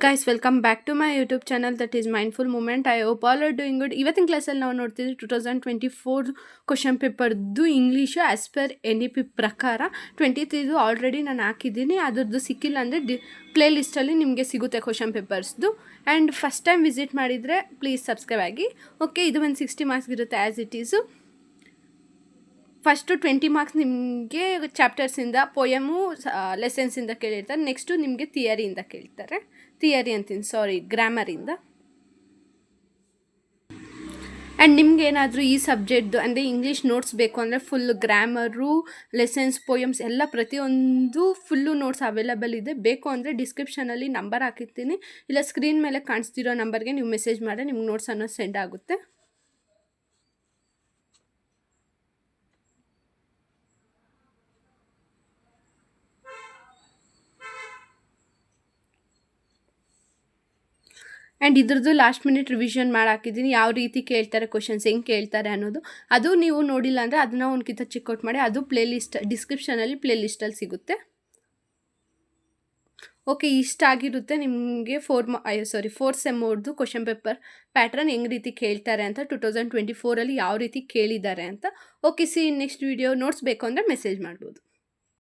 Guys welcome back to my YouTube channel that is mindful moment. I hope all are doing good. ಇವತ್ತಿನ ಕ್ಲಾಸಲ್ಲಿ ನಾವು ನೋಡ್ತಿದ್ವಿ 2024 question ಪೇಪರ್ದು English as per N E P ಪ್ರಕಾರ 23 already ನಾನು ಹಾಕಿದ್ದೀನಿ. ಅದರದ್ದು ಸಿಕ್ಕಿಲ್ಲ ಅಂದರೆ ಪ್ಲೇ ಲಿಸ್ಟಲ್ಲಿ ನಿಮಗೆ ಸಿಗುತ್ತೆ ಕ್ವಶನ್ ಪೇಪರ್ಸ್ದು. ಆ್ಯಂಡ್ ಫಸ್ಟ್ ಟೈಮ್ ವಿಸಿಟ್ ಮಾಡಿದರೆ ಪ್ಲೀಸ್ ಸಬ್ಸ್ಕ್ರೈಬ್ ಆಗಿ. ಓಕೆ, ಇದು ಒಂದು 60 ಮಾರ್ಕ್ಸ್ ಇರುತ್ತೆ as it is. First 20 marks ನಿಮಗೆ ಚಾಪ್ಟರ್ಸಿಂದ, ಪೊಯಮು, ಲೆಸನ್ಸಿಂದ ಕೇಳಿರ್ತಾರೆ. ನೆಕ್ಸ್ಟು ನಿಮಗೆ ಥಿಯರಿಯಿಂದ ಕೇಳ್ತಾರೆ. ಥಿಯರಿ ಅಂತೀನಿ, ಸಾರಿ, ಗ್ರಾಮರಿಂದ. ಆ್ಯಂಡ್ ನಿಮ್ಗೆ ಏನಾದರೂ ಈ ಸಬ್ಜೆಕ್ಟ್ದು ಅಂದರೆ ಇಂಗ್ಲೀಷ್ ನೋಟ್ಸ್ ಬೇಕು ಅಂದರೆ ಫುಲ್ ಗ್ರಾಮರು, ಲೆಸನ್ಸ್, ಪೊಯಮ್ಸ್ ಎಲ್ಲ ಪ್ರತಿಯೊಂದು ಫುಲ್ಲು ನೋಟ್ಸ್ ಅವೈಲಬಲ್ ಇದೆ. ಬೇಕು ಅಂದರೆ ಡಿಸ್ಕ್ರಿಪ್ಷನಲ್ಲಿ ನಂಬರ್ ಹಾಕಿರ್ತೀನಿ, ಇಲ್ಲ ಸ್ಕ್ರೀನ್ ಮೇಲೆ ಕಾಣಿಸ್ತಿರೋ ನಂಬರ್ಗೆ ನೀವು ಮೆಸೇಜ್ ಮಾಡಿ ನಿಮ್ಗೆ ನೋಟ್ಸ್ ಅನ್ನೋದು ಸೆಂಡ್ ಆಗುತ್ತೆ. ಆ್ಯಂಡ್ ಇದ್ರದ್ದು ಲಾಸ್ಟ್ ಮಿನಿಟ್ ರಿವಿಷನ್ ಮಾಡಿ ಹಾಕಿದ್ದೀನಿ, ಯಾವ ರೀತಿ ಕೇಳ್ತಾರೆ ಕ್ವಶನ್ಸ್, ಹೆಂಗೆ ಕೇಳ್ತಾರೆ ಅನ್ನೋದು. ಅದು ನೀವು ನೋಡಿಲ್ಲ ಅಂದರೆ ಅದನ್ನು ಒಂದ್ಕಿಂತ ಚೆಕ್ಔಟ್ ಮಾಡಿ. ಅದು ಪ್ಲೇ ಲಿಸ್ಟ್ ಡಿಸ್ಕ್ರಿಪ್ಷನಲ್ಲಿ ಪ್ಲೇ ಲಿಸ್ಟಲ್ಲಿ ಸಿಗುತ್ತೆ. ಓಕೆ, ಇಷ್ಟ ಆಗಿರುತ್ತೆ ನಿಮಗೆ 4 ಸೆಮ್ ಅವ್ರದ್ದು ಕ್ವಶನ್ ಪೇಪರ್ ಪ್ಯಾಟ್ರನ್ ಹೆಂಗೆ ರೀತಿ ಕೇಳ್ತಾರೆ ಅಂತ, 2024 ಯಾವ ರೀತಿ ಕೇಳಿದ್ದಾರೆ ಅಂತ. Okay, C next video. Notes ಬೇಕು ಅಂದರೆ ಮೆಸೇಜ್ ಮಾಡ್ಬೋದು.